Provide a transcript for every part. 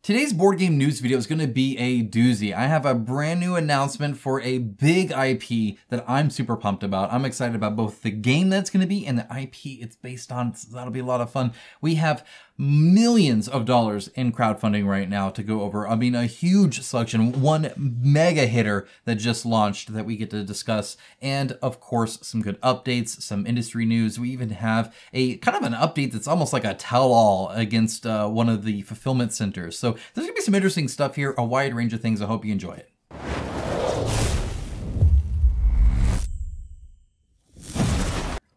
Today's board game news video is going to be a doozy. I have a brand new announcement for a big IP that I'm super pumped about. I'm excited about both the game that's going to be and the IP it's based on. So that'll be a lot of fun. We have millions of dollars in crowdfunding right now to go over. I mean, a huge selection, one mega hitter that just launched that we get to discuss. And of course, some good updates, some industry news. We even have a kind of an update that's almost like a tell-all against one of the fulfillment centers. So there's gonna be some interesting stuff here, a wide range of things. I hope you enjoy it.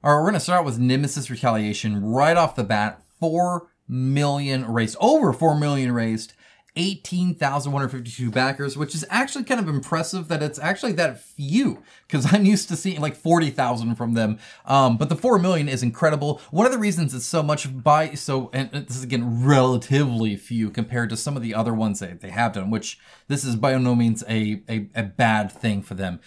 All right, we're gonna start with Nemesis Retaliation right off the bat. 4 million raised, over 4 million raised, 18,152 backers, which is actually kind of impressive that it's actually that few, because I'm used to seeing like 40,000 from them. But the 4 million is incredible. One of the reasons it's so much and this is again relatively few compared to some of the other ones that they have done, which this is by no means a bad thing for them,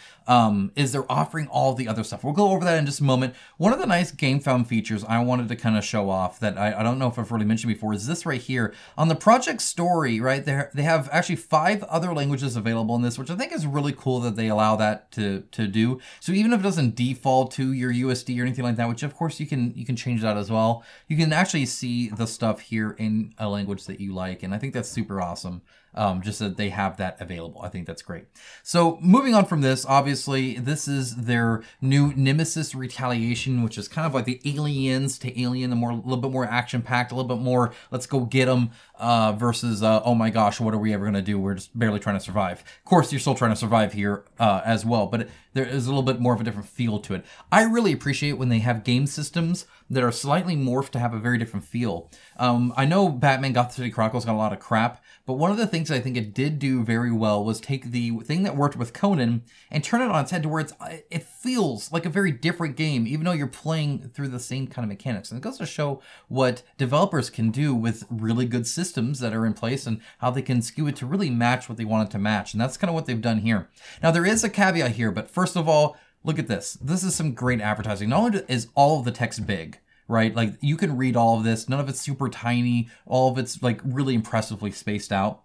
is they're offering all the other stuff. We'll go over that in just a moment. One of the nice game found features I wanted to kind of show off that I don't know if I've really mentioned before is this right here. On the project story, right, they have actually 5 other languages available in this, which I think is really cool that they allow that to do. So even if it doesn't default to your USD or anything like that, which of course you can change that as well, you can actually see the stuff here in a language that you like. And I think that's super awesome. Just that they have that available. I think that's great. So moving on from this, obviously this is their new Nemesis Retaliation, which is kind of like the Aliens to Alien, a little bit more action packed, a little bit more let's go get them versus oh my gosh, what are we ever gonna do? We're just barely trying to survive. Of course, you're still trying to survive here as well, but there is a little bit more of a different feel to it. I really appreciate when they have game systems that are slightly morphed to have a very different feel. I know Batman Gotham City Chronicles got a lot of crap, but one of the things I think it did do very well was take the thing that worked with Conan and turn it on its head to where it feels like a very different game, even though you're playing through the same kind of mechanics. And it goes to show what developers can do with really good systems that are in place and how they can skew it to really match what they want it to match. And that's kind of what they've done here. Now, there is a caveat here, but first of all, look at this. This is some great advertising. Not only is all of the text big, right? Like you can read all of this. None of it's super tiny. All of it's like really impressively spaced out.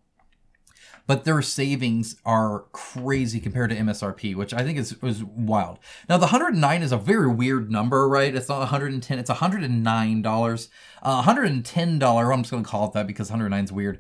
But their savings are crazy compared to MSRP, which I think is wild. Now, the 109 is a very weird number, right? It's not 110, it's $109. $110, I'm just going to call it that because 109 is weird.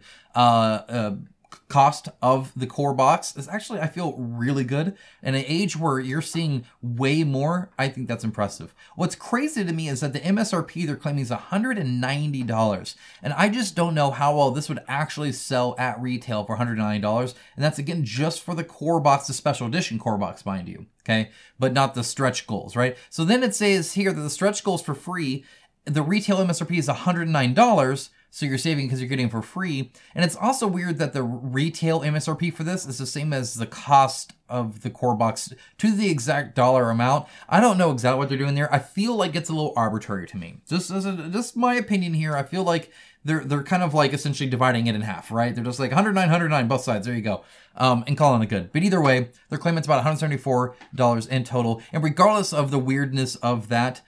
Cost of the core box is actually, I feel, really good. In an age where you're seeing way more, I think that's impressive. What's crazy to me is that the MSRP they're claiming is $190. And I just don't know how well this would actually sell at retail for $190. And that's, again, just for the core box, the special edition core box, mind you. Okay, but not the stretch goals, right? So then it says here that the stretch goals for free, the retail MSRP is $109. So you're saving because you're getting it for free. And it's also weird that the retail MSRP for this is the same as the cost of the core box to the exact dollar amount. I don't know exactly what they're doing there. I feel like it's a little arbitrary to me. Just my opinion here. I feel like they're kind of like essentially dividing it in half, right? They're just like 109, 109, both sides. There you go. And calling it good. But either way, they're claiming it's about $174 in total. And regardless of the weirdness of that,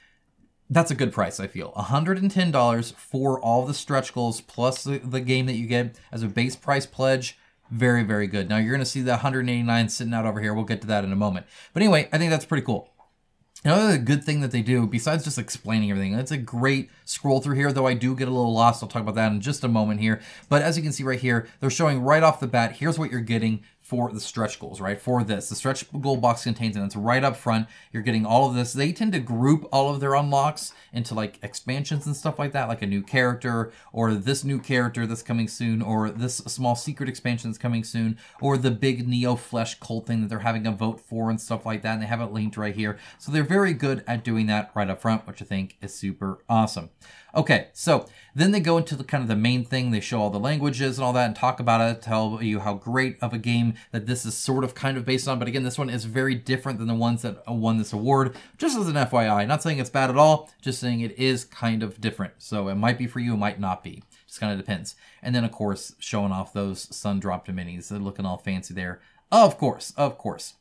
that's a good price, I feel. $110 for all the stretch goals plus the game that you get as a base price pledge. Very, very good. Now, you're going to see the 189 sitting out over here. We'll get to that in a moment. But anyway, I think that's pretty cool. Another good thing that they do, besides just explaining everything, it's a great scroll through here, though I do get a little lost. I'll talk about that in just a moment here. But as you can see right here, they're showing right off the bat, here's what you're getting for the stretch goals, right? For this, the stretch goal box contains, and it's right up front. You're getting all of this. They tend to group all of their unlocks into like expansions and stuff like that, like a new character, or this new character that's coming soon, or this small secret expansion that's coming soon, or the big Neo Flesh cult thing that they're having a vote for and stuff like that. And they have it linked right here. So they're very good at doing that right up front, which I think is super awesome. Okay, so then they go into the kind of the main thing. They show all the languages and all that and talk about it, tell you how great of a game that this is sort of kind of based on. But again, this one is very different than the ones that won this award, just as an FYI. Not saying it's bad at all, just saying it is kind of different. So it might be for you, it might not be. Just kind of depends. And then, of course, showing off those sun-dropped minis. They're looking all fancy there. Of course, of course.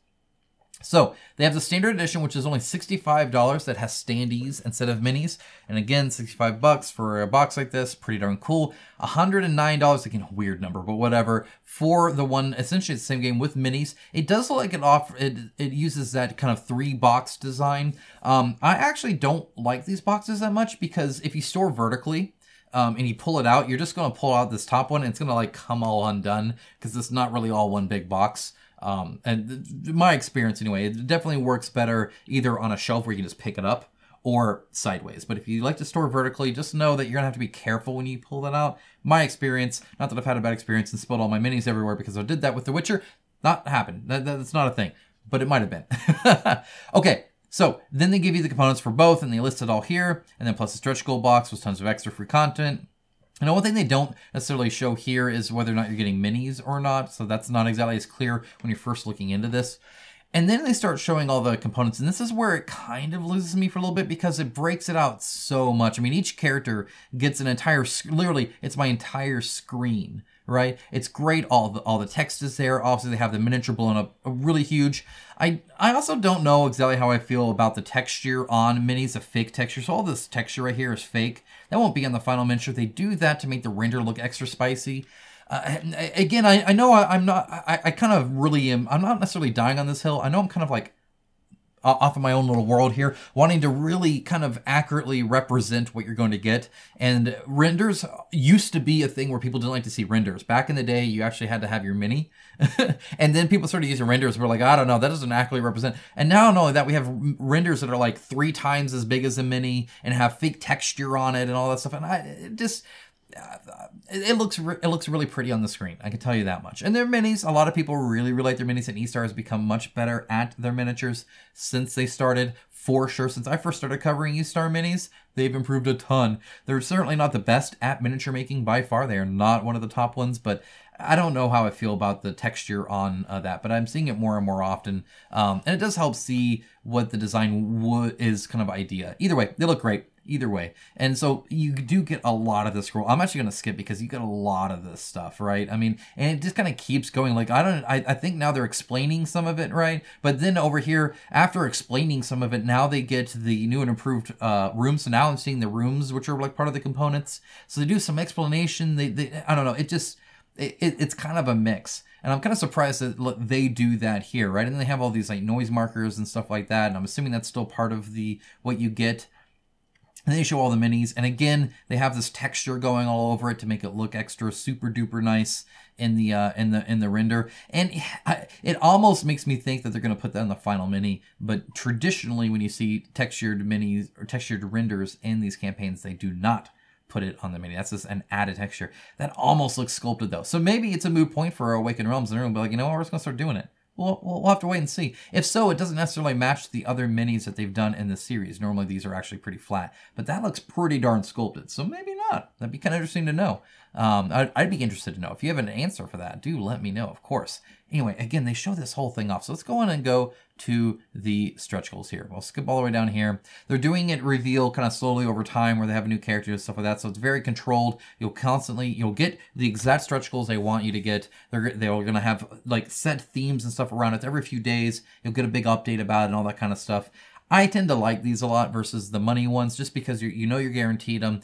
So they have the standard edition, which is only $65 that has standees instead of minis. And again, 65 bucks for a box like this, pretty darn cool. $109, again, a weird number, but whatever, for the one, essentially the same game with minis. It does look like it uses that kind of 3-box design. I actually don't like these boxes that much because if you store vertically, and you pull it out, you're just going to pull out this top one and it's going to like come all undone because it's not really all one big box. And my experience anyway, it definitely works better either on a shelf where you can just pick it up or sideways. But if you like to store vertically, just know that you're gonna have to be careful when you pull that out. My experience, not that I've had a bad experience and spilled all my minis everywhere because I did that with The Witcher, not happened. That's not a thing, but it might have been. Okay. So then they give you the components for both and they list it all here. And then plus the stretch goal box with tons of extra free content. And one thing they don't necessarily show here is whether or not you're getting minis or not. So that's not exactly as clear when you're first looking into this. And then they start showing all the components. And this is where it kind of loses me for a little bit because it breaks it out so much. I mean, each character gets an entire, literally, it's my entire screen, right? It's great. All the text is there. Obviously, they have the miniature blown up really huge. I also don't know exactly how I feel about the texture on minis, the fake texture. So all this texture right here is fake. That won't be on the final miniature. They do that to make the render look extra spicy. Again, I know I'm not, I kind of really am, I'm not necessarily dying on this hill. I know I'm kind of like off of my own little world here, wanting to really kind of accurately represent what you're going to get. And renders used to be a thing where people didn't like to see renders. Back in the day, you actually had to have your mini. And then people started using renders. We're like, I don't know, that doesn't accurately represent. And now not only that, we have renders that are like 3 times as big as a mini and have fake texture on it and all that stuff. And it looks really pretty on the screen. I can tell you that much. And their minis, a lot of people really like their minis, and eStar has become much better at their miniatures since they started, for sure. Since I first started covering eStar minis, they've improved a ton. They're certainly not the best at miniature making by far. They are not one of the top ones, but I don't know how I feel about the texture on that, but I'm seeing it more and more often. And it does help see what the design is kind of idea. Either way, they look great. Either way. And so you do get a lot of this scroll. I'm actually going to skip because you get a lot of this stuff, right? I mean, and it just kind of keeps going. Like, I think now they're explaining some of it, right? But then over here, after explaining some of it, now they get the new and improved rooms. So now I'm seeing the rooms, which are like part of the components. So they do some explanation. They I don't know. It's kind of a mix. And I'm kind of surprised that they do that here, right? And they have all these like noise markers and stuff like that. And I'm assuming that's still part of what you get. And then you show all the minis, and again, they have this texture going all over it to make it look extra super duper nice in the render. And it almost makes me think that they're going to put that in the final mini. But traditionally, when you see textured minis or textured renders in these campaigns, they do not put it on the mini. That's just an added texture. That almost looks sculpted though. So maybe it's a moot point for Awakened Realms, and they're going to be like, you know what, we're just going to start doing it. We'll have to wait and see. If so, it doesn't necessarily match the other minis that they've done in the series. Normally, these are actually pretty flat. But that looks pretty darn sculpted, so maybe not. That'd be kind of interesting to know. I'd be interested to know. If you have an answer for that, do let me know, of course. Anyway, again, they show this whole thing off. So let's go on and go to the stretch goals here. We'll skip all the way down here. They're doing it reveal kind of slowly over time where they have a new character and stuff like that. So it's very controlled. You'll get the exact stretch goals they want you to get. They're going to have like set themes and stuff around it every few days. You'll get a big update about it and all that kind of stuff. I tend to like these a lot versus the money ones just because you know you're guaranteed them.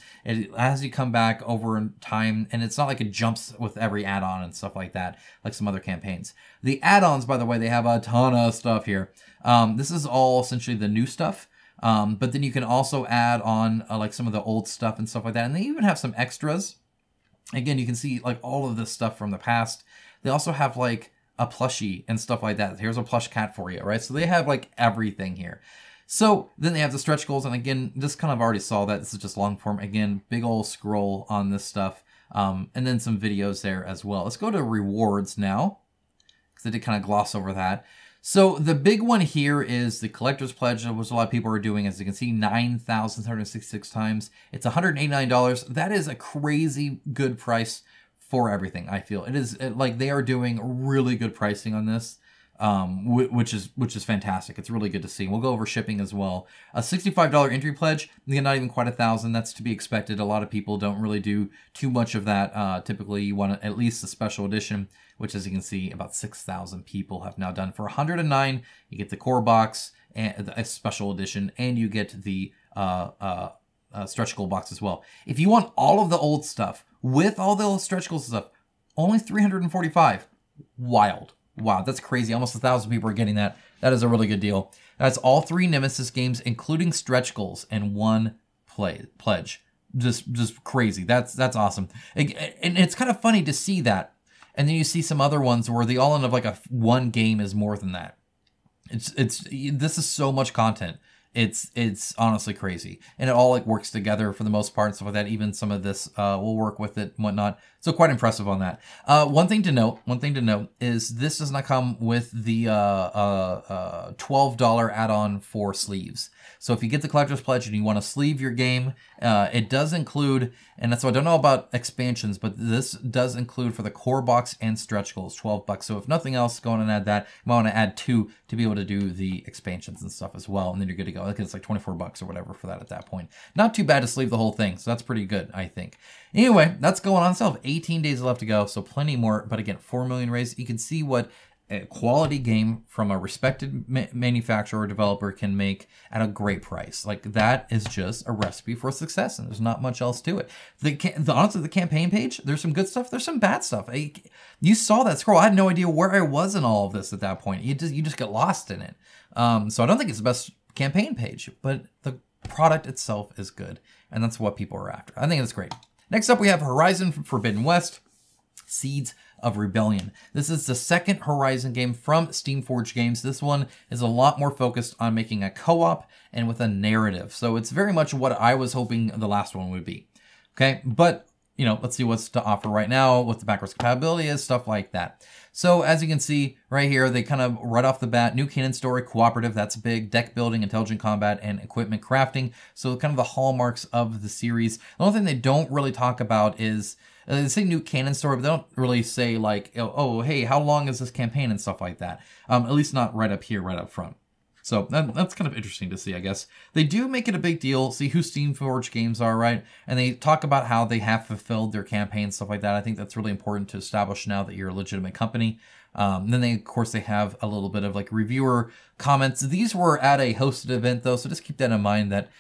As you come back over in time, and it's not like it jumps with every add-on and stuff like that, like some other campaigns. The add-ons, by the way, they have a ton of stuff here. This is all essentially the new stuff. But then you can also add on like some of the old stuff and stuff like that. And they even have some extras. Again, you can see like all of this stuff from the past. They also have like a plushie and stuff like that. Here's a plush cat for you, right? So they have like everything here. So then they have the stretch goals, and again, this kind of already saw that. This is just long form. Again, big old scroll on this stuff, and then some videos there as well. Let's go to rewards now, because I did kind of gloss over that. So the big one here is the Collector's Pledge, which a lot of people are doing. As you can see, 9,766 times. It's $189. That is a crazy good price for everything, I feel. It is like they are doing really good pricing on this. which is fantastic. It's really good to see. We'll go over shipping as well. A $65 entry pledge, again, not even quite 1,000. That's to be expected. A lot of people don't really do too much of that. Typically, you want at least a special edition, which, as you can see, about 6,000 people have now done. For 109, you get the core box and a special edition, and you get the stretch goal box as well. If you want all of the old stuff with all the old stretch goals stuff, only 345. Wild. Wow, that's crazy. Almost 1,000 people are getting that. That is a really good deal. That's all 3 Nemesis games, including stretch goals, and 1 pledge. Just crazy. That's awesome. And it's kind of funny to see that. And then you see some other ones where the all-in of like one game is more than that. This is so much content. It's honestly crazy, and it all like works together for the most part and stuff like that. Even some of this will work with it and whatnot. So quite impressive on that. One thing to note is this does not come with the $12 add-on for sleeves. So if you get the collector's pledge and you want to sleeve your game, it does include, and so I don't know about expansions, but this does include for the core box and stretch goals, $12. So if nothing else, go on and add that. You might want to add 2 to be able to do the expansions and stuff as well, and then you're good to go. I think it's like $24 or whatever for that at that point. Not too bad to sleeve the whole thing, so that's pretty good, I think. Anyway, that's going on sale. 18 days left to go, so plenty more. But again, 4 million raised. You can see what a quality game from a respected manufacturer or developer can make at a great price. Like, that is just a recipe for success, and there's not much else to it. Honestly, the campaign page, there's some good stuff, there's some bad stuff. You saw that scroll. I had no idea where I was in all of this at that point. You just get lost in it. So I don't think it's the best campaign page, but the product itself is good, and that's what people are after. I think it's great. Next up, we have Horizon Forbidden West, Seeds of Rebellion. This is the second Horizon game from Steamforged Games. This one is a lot more focused on making a co-op and with a narrative. So it's very much what I was hoping the last one would be. Okay, but you know, let's see what's to offer right now, what the backwards compatibility is, stuff like that. So as you can see right here, they kind of right off the bat, new canon story, cooperative, that's big, deck building, intelligent combat, and equipment crafting. So kind of the hallmarks of the series. The only thing they don't really talk about is, they say new canon story, but they don't really say like, oh, hey, how long is this campaign and stuff like that. At least not right up here, right up front. So that's kind of interesting to see, I guess. They do make it a big deal, see who Steamforged Games are, right? And they talk about how they have fulfilled their campaign, stuff like that. I think that's really important to establish now that you're a legitimate company. Then they, of course, they have a little bit of like reviewer comments. These were at a hosted event though, so just keep that in mind that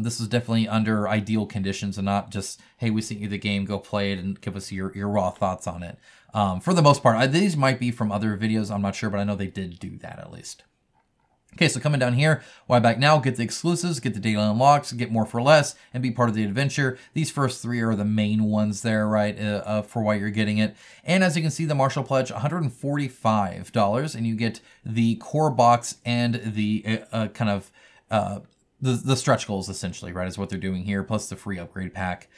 this is definitely under ideal conditions and not just, hey, we sent you the game, go play it and give us your raw thoughts on it. For the most part, these might be from other videos, I'm not sure, but I know they did do that at least. Okay, so coming down here, why back now, get the exclusives, get the daily unlocks, get more for less, and be part of the adventure. These first 3 are the main ones there, right, for why you're getting it. And as you can see, the Marshall Pledge, $145, and you get the core box and the the stretch goals, essentially, right, is what they're doing here, plus the free upgrade pack.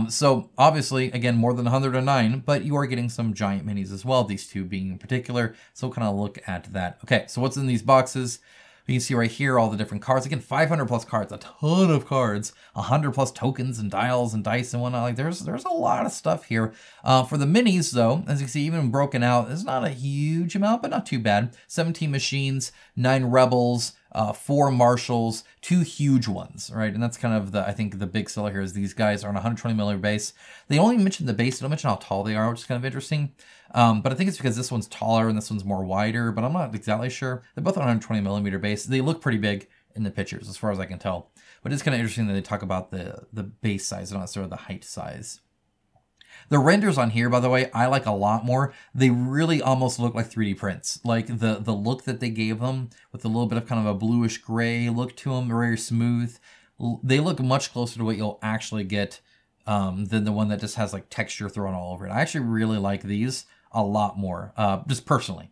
So obviously, again, more than 109, but you are getting some giant minis as well, these 2 being in particular. So kind of look at that. Okay, so what's in these boxes? You can see right here all the different cards. Again, 500 plus cards, a ton of cards, 100 plus tokens and dials and dice and whatnot. Like there's a lot of stuff here. For the minis though, as you can see, even broken out, it's not a huge amount, but not too bad. 17 machines, 9 rebels, 4 marshals, 2 huge ones, right? And that's kind of I think the big seller here is these guys are on a 120mm base. They only mention the base, they don't mention how tall they are, which is kind of interesting. But I think it's because this one's taller and this one's more wider, but I'm not exactly sure. They're both on 120mm base. They look pretty big in the pictures as far as I can tell. But it's kind of interesting that they talk about the base size and not sort of the height size. The renders on here, by the way, I like a lot more. They really almost look like 3D prints. Like the look that they gave them with a little bit of kind of a bluish gray look to them, very smooth. They look much closer to what you'll actually get than the one that just has like texture thrown all over it. I actually really like these a lot more, just personally.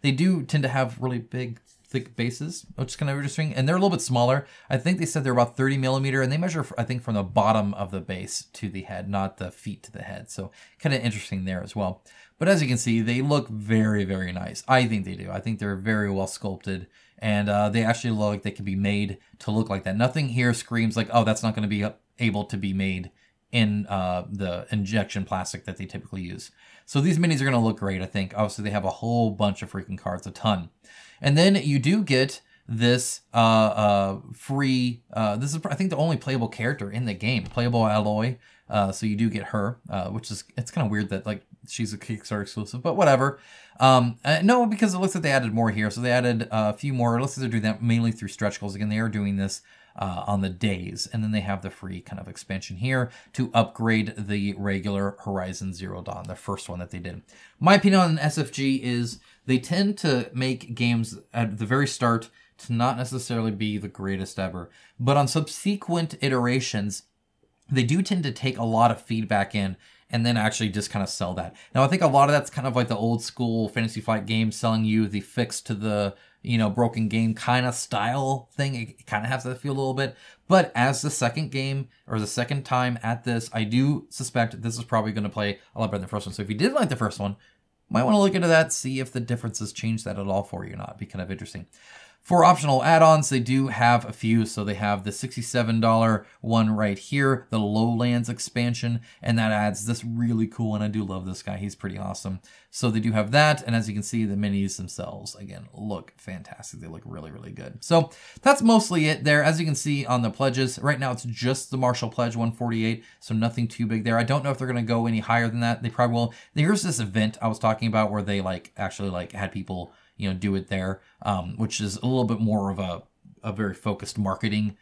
They do tend to have really big, thick bases, which is kind of interesting. And they're a little bit smaller. I think they said they're about 30mm, and they measure, I think, from the bottom of the base to the head, not the feet to the head. So kind of interesting there as well. But as you can see, they look very, very nice. I think they do. I think they're very well sculpted, and they actually look like they can be made to look like that. Nothing here screams like, oh, that's not going to be able to be made in the injection plastic that they typically use. So these minis are going to look great, I think. Obviously, they have a whole bunch of freaking cards, a ton. And then you do get this free, this is, I think, the only playable character in the game, playable alloy. So you do get her, which is, it's kind of weird that, like, she's a Kickstarter exclusive, but whatever. No, because it looks like they added more here. So they added a few more. It looks like they're doing that mainly through stretch goals. Again, they are doing this on the days. And then they have the free kind of expansion here to upgrade the regular Horizon Zero Dawn, the first one that they did. My opinion on SFG is they tend to make games at the very start to not necessarily be the greatest ever, but on subsequent iterations, they do tend to take a lot of feedback in and then actually just kind of sell that. Now, I think a lot of that's kind of like the old school Fantasy Flight games selling you the fix to the, you know, broken game kind of style thing. It kind of has that feel a little bit. But as the second game or the second time at this, I do suspect this is probably going to play a lot better than the first one. So if you did like the first one, might want to look into that, see if the differences change that at all for you or not. It'd be kind of interesting. For optional add-ons, they do have a few. So they have the $67 one right here, the Lowlands expansion, and that adds this really cool one. I do love this guy. He's pretty awesome. So they do have that, and as you can see, the minis themselves, again, look fantastic. They look really, really good. So that's mostly it there. As you can see on the pledges, right now it's just the Marshall Pledge 148, so nothing too big there. I don't know if they're going to go any higher than that. They probably will. Here's this event I was talking about where they actually had people, you know, do it there, which is a little bit more of a very focused marketing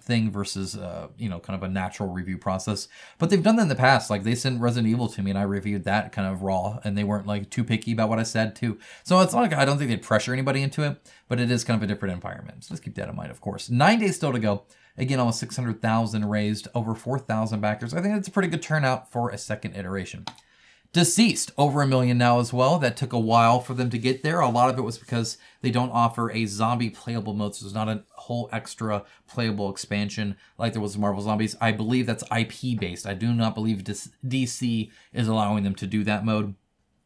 thing versus, you know, kind of a natural review process. But they've done that in the past. Like, they sent Resident Evil to me and I reviewed that kind of raw, and they weren't like too picky about what I said too. So it's not like, I don't think they'd pressure anybody into it, but it is kind of a different environment. So let's keep that in mind, of course. 9 days still to go. Again, almost 600,000 raised, over 4,000 backers. I think that's a pretty good turnout for a second iteration. DCeased, over 1 million now as well. That took a while for them to get there. A lot of it was because they don't offer a zombie playable mode, so there's not a whole extra playable expansion like there was Marvel Zombies. I believe that's IP based. I do not believe DC is allowing them to do that mode.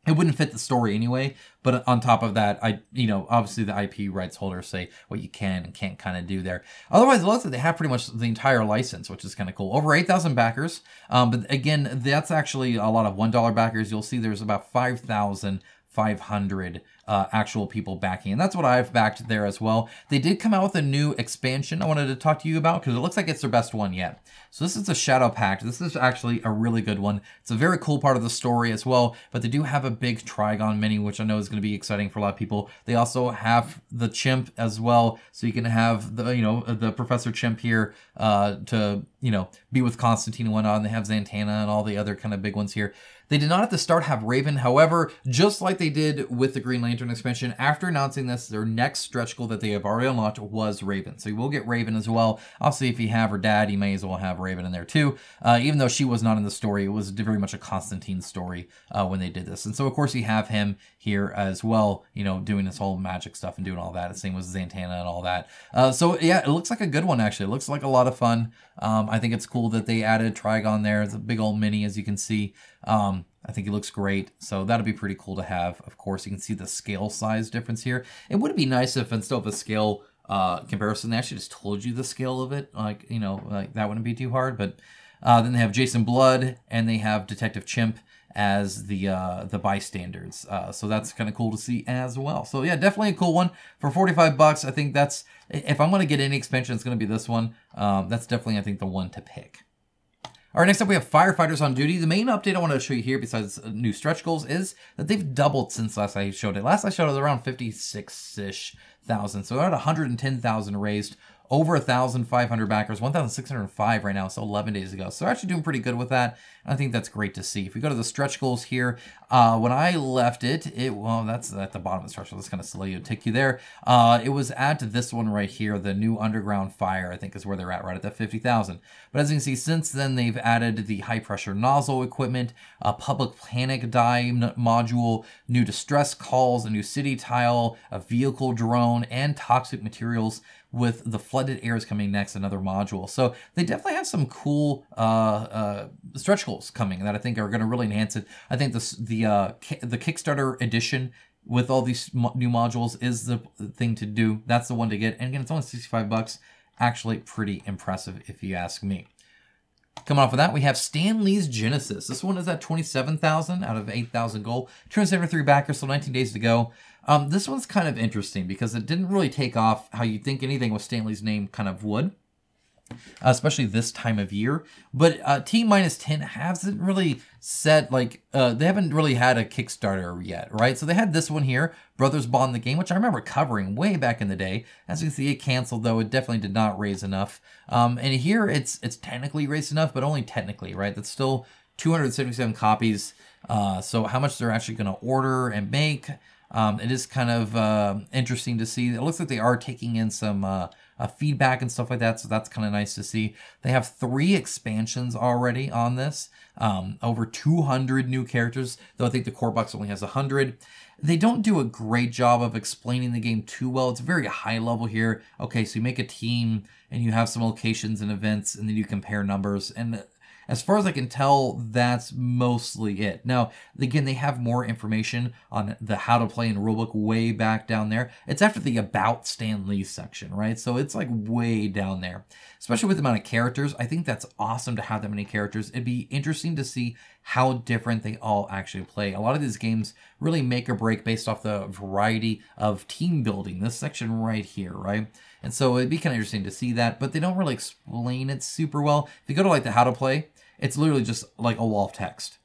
It wouldn't fit the story anyway, but on top of that, you know, obviously the IP rights holders say what you can and can't kind of do there. Otherwise, it looks like they have pretty much the entire license, which is kind of cool. Over 8,000 backers, but again, that's actually a lot of $1 backers. You'll see there's about 5,500 actual people backing, and that's what I've backed there as well. They did come out with a new expansion I wanted to talk to you about because it looks like it's their best one yet. So this is a Shadow Pact. This is actually a really good one. It's a very cool part of the story as well, but they do have a big Trigon mini, which I know is going to be exciting for a lot of people. They also have the Chimp as well, so you can have the, you know, the Professor Chimp here to, you know, be with Constantine and whatnot, and they have Zatanna and all the other kind of big ones here. They did not at the start have Raven. However, just like they did with the Green Lantern expansion, after announcing this, their next stretch goal that they have already unlocked was Raven. So you will get Raven as well. Obviously, if you have her dad, you may as well have Raven in there too. Even though she was not in the story, it was very much a Constantine story when they did this. And so, of course, you have him here as well, you know, doing this whole magic stuff and doing all that. The same with Zatanna and all that. So, yeah, it looks like a good one, actually. It looks like a lot of fun. I think it's cool that they added Trigon there. It's a big old mini, as you can see. I think it looks great, so that'll be pretty cool to have. Of course, you can see the scale size difference here. It would be nice if instead of a scale comparison, they actually just told you the scale of it. Like, you know, like that wouldn't be too hard. But then they have Jason Blood and they have Detective Chimp as the bystanders. So that's kind of cool to see as well. So yeah, definitely a cool one for 45 bucks. I think that's, if I'm going to get any expansion, it's going to be this one. That's definitely, I think, the one to pick. All right, next up we have Firefighters on duty. The main update I want to show you here, besides new stretch goals, is that they've doubled since last I showed it. Last I showed it was around 56-ish thousand. So they're at 110,000 raised, over 1,500 backers, 1,605 right now, so 11 days ago. So they're actually doing pretty good with that. I think that's great to see. If we go to the stretch goals here, when I left it, well, that's at the bottom of the stretch goal. That's kind of silly to take you there. It was at this one right here, the new Underground Fire, I think is where they're at, right at that 50,000. But as you can see, since then, they've added the high pressure nozzle equipment, a public panic dye module, new distress calls, a new city tile, a vehicle drone, and toxic materials, with the flooded airs coming next, another module. So they definitely have some cool stretch goals coming that I think are going to really enhance it. I think the Kickstarter edition with all these new modules is the thing to do. That's the one to get. And again, it's only 65 bucks. Actually pretty impressive if you ask me. Coming off of that, we have Stan Lee's Genesis. This one is at 27,000 out of 8,000 gold. 273 backers, so 19 days to go. This one's kind of interesting because it didn't really take off how you'd think anything with Stan Lee's name kind of would. Especially this time of year. But T-10 hasn't really said, like, they haven't really had a Kickstarter yet, right? So they had this one here, Brothers Bond the Game, which I remember covering way back in the day. As you can see, it canceled, though. It definitely did not raise enough. And here, it's technically raised enough, but only technically, right? That's still 277 copies. So how much they're actually going to order and make, it is kind of interesting to see. It looks like they are taking in some feedback and stuff like that, so that's kind of nice to see. They have 3 expansions already on this, over 200 new characters, though I think the core box only has 100. They don't do a great job of explaining the game too well. It's very high level here. Okay, so you make a team, and you have some locations and events, and then you compare numbers, and as far as I can tell, that's mostly it. Now, again, they have more information on the how to play and rulebook way back down there. It's after the About Stan Lee section, right? So it's like way down there. Especially with the amount of characters, I think that's awesome to have that many characters. It'd be interesting to see how different they all actually play. A lot of these games really make or break based off the variety of team building. This section right here, right? And so it'd be kind of interesting to see that, but they don't really explain it super well. If you go to like the how to play, it's literally just like a wall of text.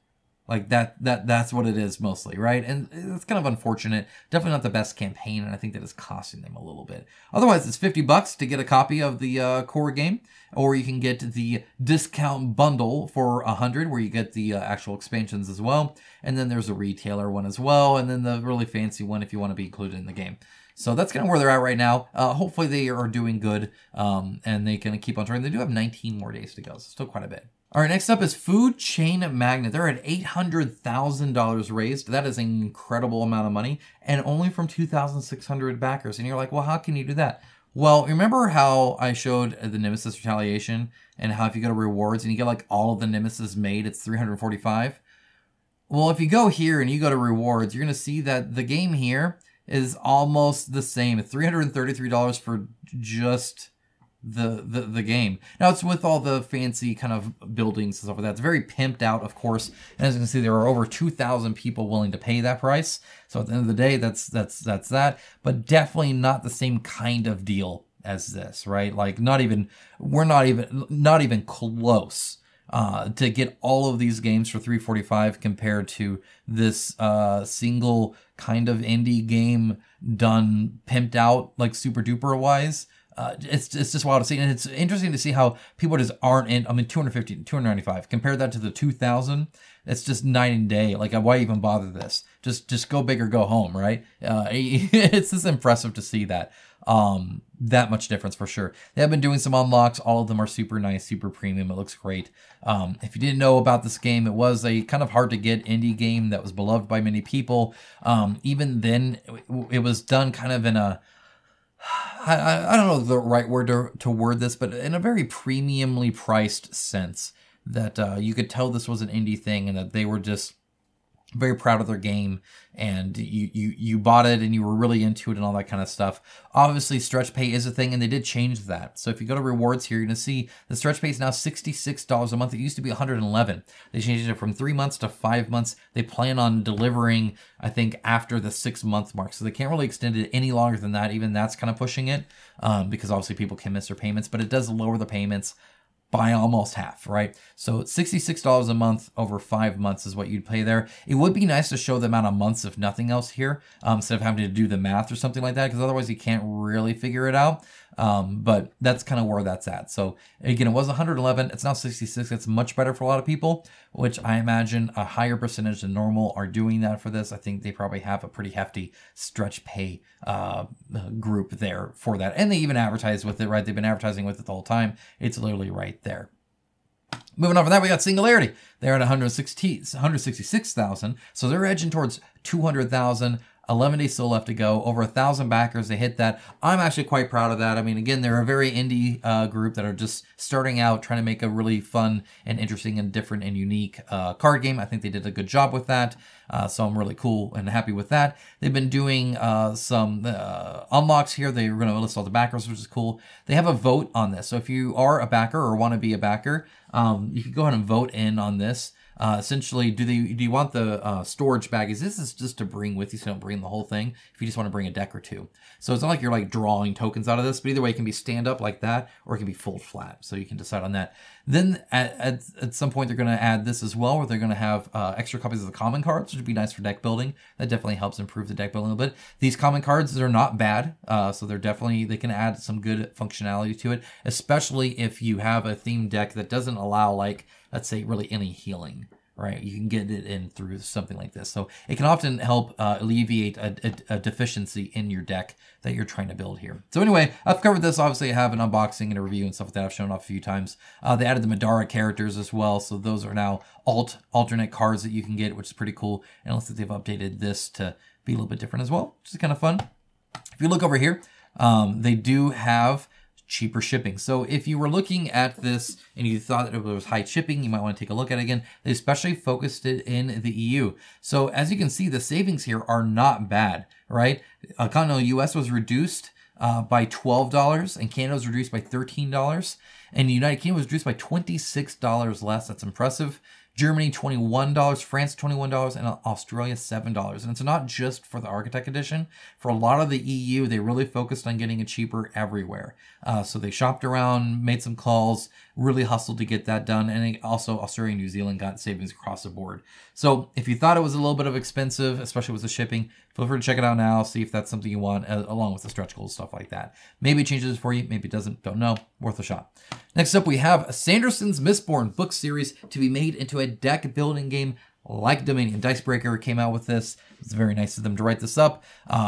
Like that's what it is mostly, right? And it's kind of unfortunate. Definitely not the best campaign, and I think that is costing them a little bit. Otherwise, it's $50 to get a copy of the core game, or you can get the discount bundle for 100, where you get the actual expansions as well. And then there's a retailer one as well, and then the really fancy one if you want to be included in the game. So that's kind of where they're at right now. Hopefully they are doing good, and they can keep on trying. They do have 19 more days to go, so still quite a bit. All right, next up is Food Chain Magnate. They're at $800,000 raised. That is an incredible amount of money, and only from 2,600 backers. And you're like, well, how can you do that? Well, remember how I showed the Nemesis Retaliation, and how if you go to rewards and you get like all of the Nemesis made, it's 345? Well, if you go here and you go to rewards, you're going to see that the game here is almost the same. $333 for just the game. Now it's with all the fancy kind of buildings and stuff like that. It's very pimped out, of course. And as you can see, there are over 2,000 people willing to pay that price. So at the end of the day, that's that. But definitely not the same kind of deal as this, right? Like we're not even close to get all of these games for $345 compared to this single kind of indie game done pimped out like super duper wise. It's just wild to see, and it's interesting to see how people just aren't in. I mean, 250, 295. Compare that to the 2,000. It's just night and day. Like, why even bother this? Just go big or go home, right? It's just impressive to see that. That much difference for sure. They have been doing some unlocks. All of them are super nice, super premium. It looks great. If you didn't know about this game, it was a kind of hard to get indie game that was beloved by many people. Even then, it was done kind of in a, I don't know the right word to word this, but in a very premiumly priced sense, that you could tell this was an indie thing and that they were just very proud of their game, and you bought it and you were really into it and all that kind of stuff. Obviously, stretch pay is a thing, and they did change that. So if you go to rewards here, you're going to see the stretch pay is now $66 a month. It used to be $111. They changed it from 3 months to 5 months. They plan on delivering, I think, after the 6-month mark. So they can't really extend it any longer than that. Even that's kind of pushing it, because obviously people can miss their payments, but it does lower the payments by almost half, right? So $66 a month over 5 months is what you'd pay there. It would be nice to show the amount of months, if nothing else here, instead of having to do the math or something like that, because otherwise you can't really figure it out. But that's kind of where that's at. So again, it was 111. It's now 66. It's much better for a lot of people, which I imagine a higher percentage than normal are doing that for this. I think they probably have a pretty hefty stretch pay group there for that. And they even advertise with it, right? They've been advertising with it the whole time. It's literally right there. Moving on from that, we got Singularity. They're at 166,000. So they're edging towards 200,000. 11 days still left to go. Over 1,000 backers. They hit that. I'm actually quite proud of that. I mean, again, they're a very indie group that are just starting out, trying to make a really fun and interesting and different and unique card game. I think they did a good job with that. So I'm really cool and happy with that. They've been doing some unlocks here. They're going to list all the backers, which is cool. They have a vote on this. So if you are a backer or want to be a backer, you can go ahead and vote in on this. Essentially, do you want the storage baggies? This is just to bring with you, so you don't bring the whole thing. If you just want to bring a deck or two, so it's not like you're like drawing tokens out of this. But either way, it can be stand up like that, or it can be fold flat. So you can decide on that. Then at some point, they're going to add this as well, where they're going to have extra copies of the common cards, which would be nice for deck building. That definitely helps improve the deck building a little bit. These common cards, they're not bad, so they can add some good functionality to it, especially if you have a themed deck that doesn't allow, like, let's say, really any healing, right? You can get it in through something like this. So it can often help alleviate a deficiency in your deck that you're trying to build here. So anyway, I've covered this. Obviously, I have an unboxing and a review and stuff like that I've shown off a few times. They added the Madara characters as well. So those are now alternate cards that you can get, which is pretty cool. And it looks like they've updated this to be a little bit different as well, which is kind of fun. If you look over here, they do have cheaper shipping. So if you were looking at this and you thought that it was high shipping, you might want to take a look at it again. They especially focused it in the EU. So as you can see, the savings here are not bad, right? Continental US was reduced by $12 and Canada was reduced by $13 and the United Kingdom was reduced by $26 less. That's impressive. Germany, $21, France, $21, and Australia, $7. And it's not just for the Architect Edition. For a lot of the EU, they really focused on getting it cheaper everywhere. So they shopped around, made some calls, really hustled to get that done. And also Australia and New Zealand got savings across the board. So if you thought it was a little bit of expensive, especially with the shipping, feel free to check it out now, see if that's something you want, along with the stretch goals, stuff like that. Maybe it changes for you, maybe it doesn't, don't know. Worth a shot. Next up, we have Sanderson's Mistborn book series to be made into a deck building game like Dominion. Dicebreaker came out with this. It's very nice of them to write this up.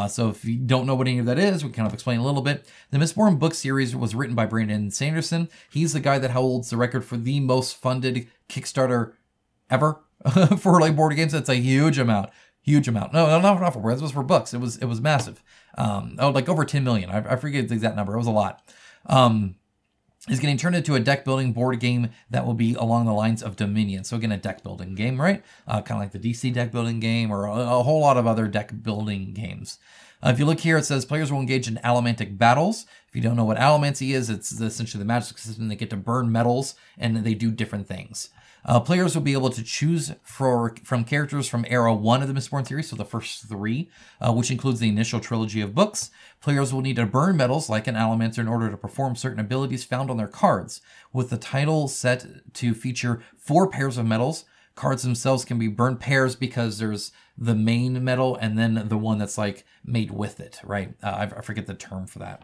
So if you don't know what any of that is, we can kind of explain a little bit. The Mistborn book series was written by Brandon Sanderson. He's the guy that holds the record for the most funded Kickstarter ever for like board games. That's a huge amount. Huge amount. No, not for boards. It was for books. It was massive. Like over 10 million. I forget the exact number. It was a lot. Is getting turned into a deck building board game that will be along the lines of Dominion. So again, a deck building game, right? Kind of like the DC deck building game or a whole lot of other deck building games. If you look here, it says players will engage in allomantic battles. If you don't know what allomancy is, it's essentially the magic system. They get to burn metals and they do different things. Players will be able to choose from characters from Era 1 of the Mistborn series, so the first 3, which includes the initial trilogy of books. Players will need to burn metals like an allomancer in order to perform certain abilities found on their cards, with the title set to feature 4 pairs of metals. Cards themselves can be burned pairs because there's the main metal and then the one that's like made with it, right? I forget the term for that.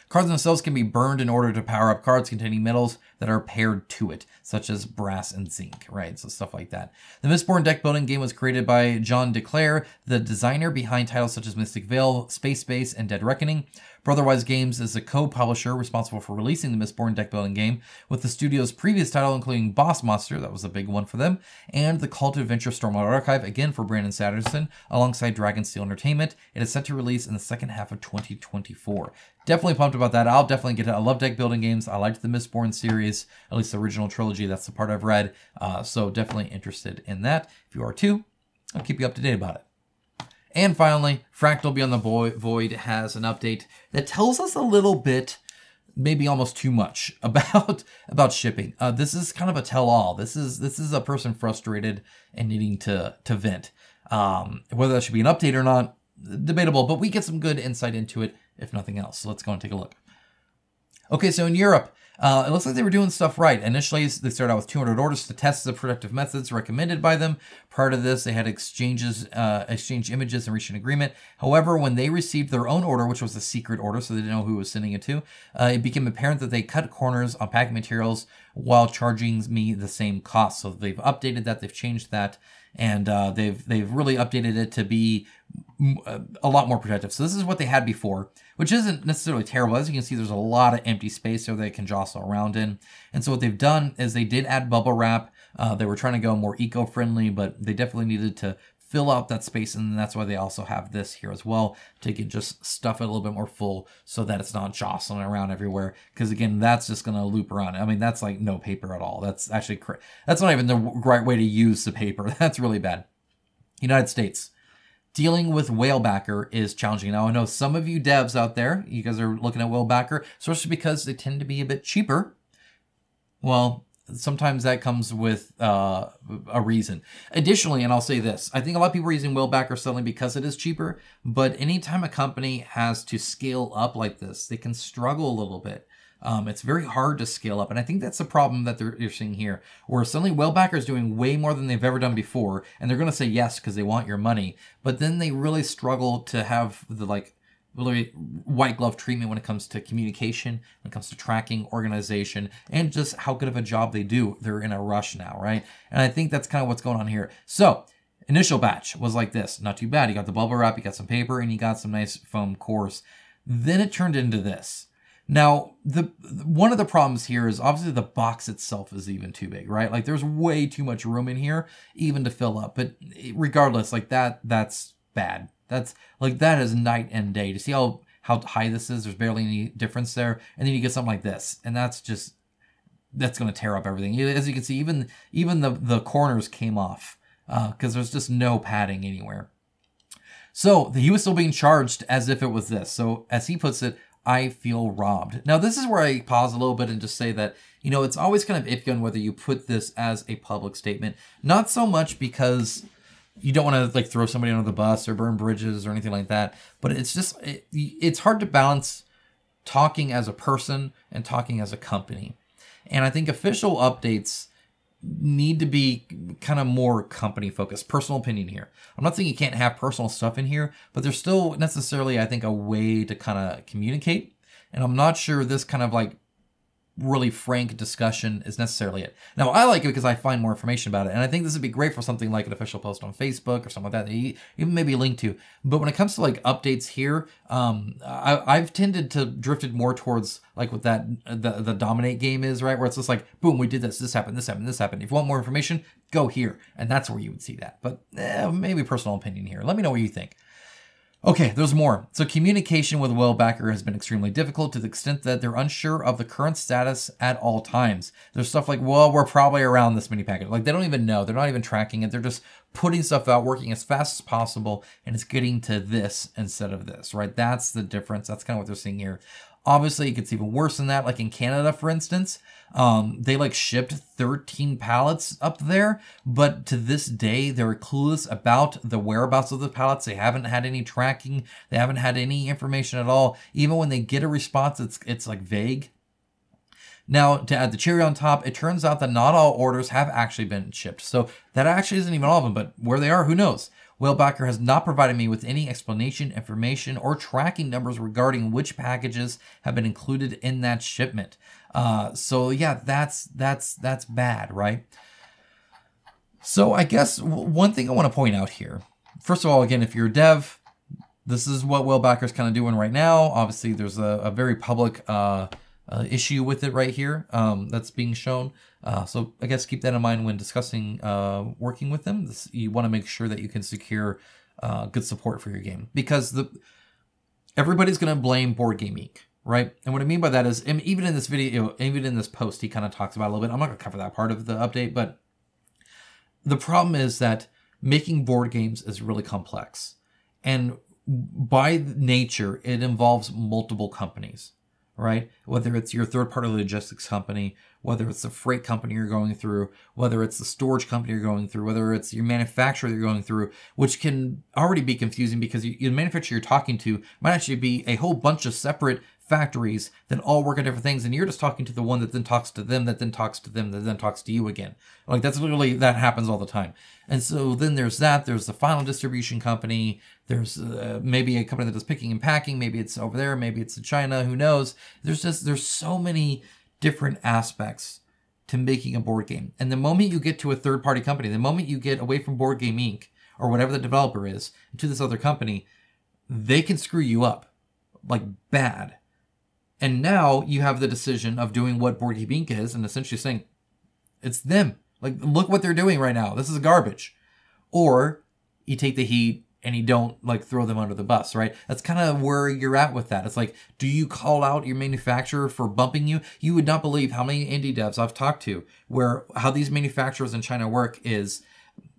Cards themselves can be burned in order to power up cards containing metals that are paired to it, such as brass and zinc, right? So stuff like that. The Mistborn deck building game was created by John DeClaire, the designer behind titles such as Mystic Vale, Space Base, and Dead Reckoning. Brotherwise Games is the co-publisher responsible for releasing the Mistborn deck building game, with the studio's previous title including Boss Monster, that was a big one for them, and the Cult Adventure Stormlight Archive, again for Brandon Sanderson, alongside Dragonsteel Entertainment. It is set to release in the second half of 2024. Definitely pumped about that. I'll definitely get it. I love deck building games. I liked the Mistborn series, at least the original trilogy. That's the part I've read. So definitely interested in that. If you are too, I'll keep you up to date about it. And finally, Fractal Beyond the Void has an update that tells us a little bit, maybe almost too much, about shipping. This is kind of a tell-all. This is a person frustrated and needing to vent. Whether that should be an update or not, debatable, but we get some good insight into it, if nothing else. So let's go and take a look. Okay, so in Europe, it looks like they were doing stuff right. Initially, they started out with 200 orders to test the productive methods recommended by them. Prior to this, they had exchanged images and reached an agreement. However, when they received their own order, which was a secret order, so they didn't know who was sending it to, it became apparent that they cut corners on packing materials while charging me the same cost. So they've updated that, they've changed that, and they've really updated it to be a lot more protective. So this is what they had before, which isn't necessarily terrible. As you can see, there's a lot of empty space there they can jostle around in. And so what they've done is they did add bubble wrap. They were trying to go more eco-friendly, but they definitely needed to fill out that space, and that's why they also have this here as well, to just stuff it a little bit more full so that it's not jostling around everywhere, because again, that's just going to loop around. I mean, that's like no paper at all. That's actually that's not even the right way to use the paper. That's really bad. United States. Dealing with Whalebacker is challenging. Now, I know some of you devs out there, you guys are looking at Whalebacker, especially because they tend to be a bit cheaper. Well, sometimes that comes with a reason. Additionally, and I'll say this, I think a lot of people are using Whalebacker selling because it is cheaper, but anytime a company has to scale up like this, they can struggle a little bit. It's very hard to scale up, and I think that's the problem that you're seeing here, where suddenly Whalebacker is doing way more than they've ever done before, and they're going to say yes because they want your money, but then they really struggle to have the really white glove treatment when it comes to communication, when it comes to tracking, organization, and just how good of a job they do. They're in a rush now, right? And I think that's kind of what's going on here. So, initial batch was like this. Not too bad. You got the bubble wrap, you got some paper, and you got some nice foam cores. Then it turned into this. Now, one of the problems here is obviously the box itself is even too big, right? Like there's way too much room in here even to fill up. But regardless, like that's bad. That is night and day. To see how high this is, there's barely any difference there. And then you get something like this, and that's going to tear up everything. As you can see, even the corners came off because there's just no padding anywhere. So he was still being charged as if it was this. So as he puts it, I feel robbed. Now, this is where I pause a little bit and just say that, you know, it's always kind of iffy on whether you put this as a public statement. Not so much because you don't want to like throw somebody under the bus or burn bridges or anything like that, but it's just, it's hard to balance talking as a person and talking as a company. And I think official updates need to be kind of more company focused. Personal opinion here. I'm not saying you can't have personal stuff in here, but there's still necessarily, I think, a way to kind of communicate. And I'm not sure this kind of like really frank discussion is necessarily it. Now, I like it because I find more information about it. And I think this would be great for something like an official post on Facebook or something like that you even maybe link to. But when it comes to like updates here, I've tended to drifted more towards like what the Dominate game is, right? Where it's just like, boom, we did this happened, this happened, this happened. If you want more information, go here. And that's where you would see that. But maybe personal opinion here. Let me know what you think. Okay, there's more. So communication with Whalebacker has been extremely difficult to the extent that they're unsure of the current status at all times. There's stuff like, well, we're probably around this many packets. Like they don't even know. They're not even tracking it. They're just putting stuff out, working as fast as possible, and it's getting to this instead of this, right? That's the difference. That's kind of what they're seeing here. Obviously, it gets even worse than that. Like in Canada, for instance, they like shipped 13 pallets up there, but to this day, they're clueless about the whereabouts of the pallets. They haven't had any tracking. They haven't had any information at all. Even when they get a response, it's like vague. Now, to add the cherry on top, it turns out that not all orders have actually been shipped. So that actually isn't even all of them, but where they are, who knows? Whalebacker has not provided me with any explanation, information, or tracking numbers regarding which packages have been included in that shipment. So yeah, that's bad, right? So I guess one thing I want to point out here, first of all, again, if you're a dev, this is what Whalebacker's kind of doing right now. Obviously, there's a very public issue with it right here that's being shown. So I guess keep that in mind when discussing working with them. You want to make sure that you can secure good support for your game, because everybody's going to blame Board Game Inc., right? And what I mean by that is, and even in this video, even in this post, he kind of talks about it a little bit. I'm not going to cover that part of the update, but the problem is that making board games is really complex. And by nature, it involves multiple companies, right? Whether it's your third-party logistics company, whether it's the freight company you're going through, whether it's the storage company you're going through, whether it's your manufacturer you're going through, which can already be confusing because the manufacturer you're talking to might actually be a whole bunch of separate factories that all work on different things, and you're just talking to the one that then talks to them, that then talks to them, that then talks to you again. Like that's literally, that happens all the time. And so then there's the final distribution company, there's maybe a company that does picking and packing, maybe it's over there, maybe it's in China, who knows. There's so many different aspects to making a board game. And the moment you get to a third-party company, the moment you get away from Board Game Inc., or whatever the developer is, to this other company, they can screw you up, like bad. And now you have the decision of doing what Board Game Inc. is and essentially saying, it's them. Like, look what they're doing right now. This is garbage. Or you take the heat and you don't like throw them under the bus, right? That's kind of where you're at with that. It's like, do you call out your manufacturer for bumping you? You would not believe how many indie devs I've talked to where how these manufacturers in China work is,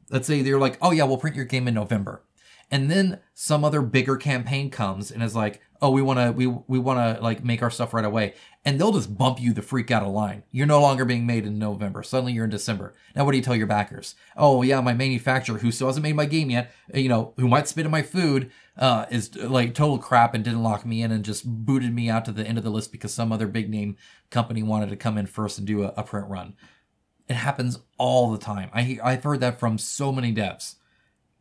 let's say they're like, oh yeah, we'll print your game in November. And then some other bigger campaign comes and is like, oh, we want to like make our stuff right away. And they'll just bump you the freak out of line. You're no longer being made in November. Suddenly you're in December. Now, what do you tell your backers? Oh yeah, my manufacturer who still hasn't made my game yet, you know, who might spit in my food, is like total crap and didn't lock me in and just booted me out to the end of the list because some other big name company wanted to come in first and do a print run. It happens all the time. I've heard that from so many devs.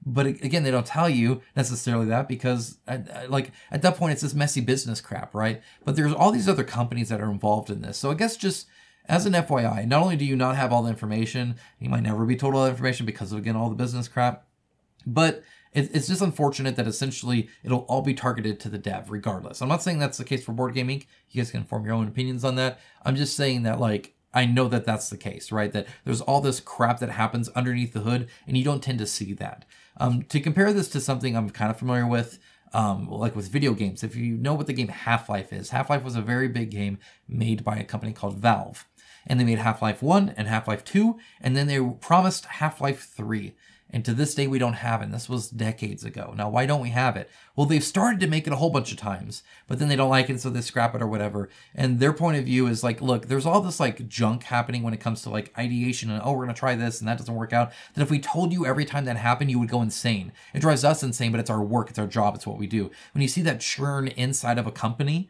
But again, they don't tell you necessarily that because, like, at that point, it's this messy business crap, right? But there's all these other companies that are involved in this. So I guess just as an FYI, not only do you not have all the information, you might never be told all the information because of, again, all the business crap, but it's just unfortunate that essentially it'll all be targeted to the dev regardless. I'm not saying that's the case for Board Game Inc. You guys can form your own opinions on that. I'm just saying that, like, I know that that's the case, right? That there's all this crap that happens underneath the hood, and you don't tend to see that. To compare this to something I'm kind of familiar with, like with video games, if you know what the game Half-Life is, Half-Life was a very big game made by a company called Valve. And they made Half-Life 1 and Half-Life 2, and then they promised Half-Life 3. And to this day, we don't have it. And this was decades ago. Now, why don't we have it? Well, they've started to make it a whole bunch of times, but then they don't like it, so they scrap it or whatever. And their point of view is like, look, there's all this like junk happening when it comes to like ideation and, oh, we're going to try this and that doesn't work out. That if we told you every time that happened, you would go insane. It drives us insane, but it's our work, it's our job, it's what we do. When you see that churn inside of a company,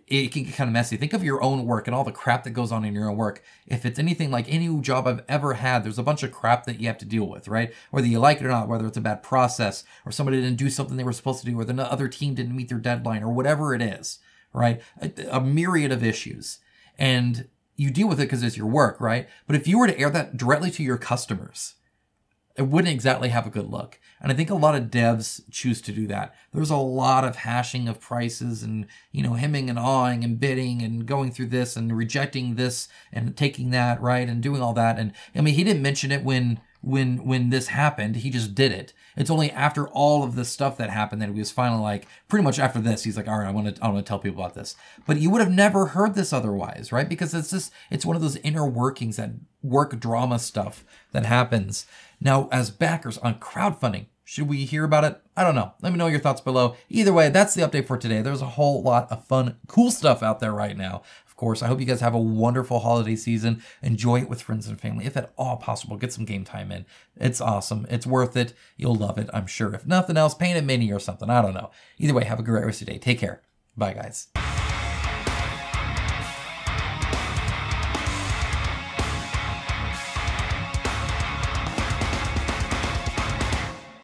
it can get kind of messy. Think of your own work and all the crap that goes on in your own work. If it's anything like any job I've ever had, there's a bunch of crap that you have to deal with, right? Whether you like it or not, whether it's a bad process or somebody didn't do something they were supposed to do or the other team didn't meet their deadline or whatever it is, right? A myriad of issues. And you deal with it because it's your work, right? But if you were to air that directly to your customers, it wouldn't exactly have a good look. And I think a lot of devs choose to do that. There's a lot of hashing of prices and, you know, hemming and hawing and bidding and going through this and rejecting this and taking that, right? And doing all that. And I mean, he didn't mention it when this happened. He just did it. It's only after all of this stuff that happened that he was finally like, pretty much after this, he's like, all right, I want to tell people about this. But you would have never heard this otherwise, right? Because it's one of those inner workings, that work drama stuff that happens. Now, as backers on crowdfunding, should we hear about it? I don't know. Let me know your thoughts below. Either way, that's the update for today. There's a whole lot of fun, cool stuff out there right now. Of course, I hope you guys have a wonderful holiday season. Enjoy it with friends and family. If at all possible, get some game time in. It's awesome. It's worth it. You'll love it, I'm sure. If nothing else, paint a mini or something. I don't know. Either way, have a great rest of your day. Take care. Bye, guys.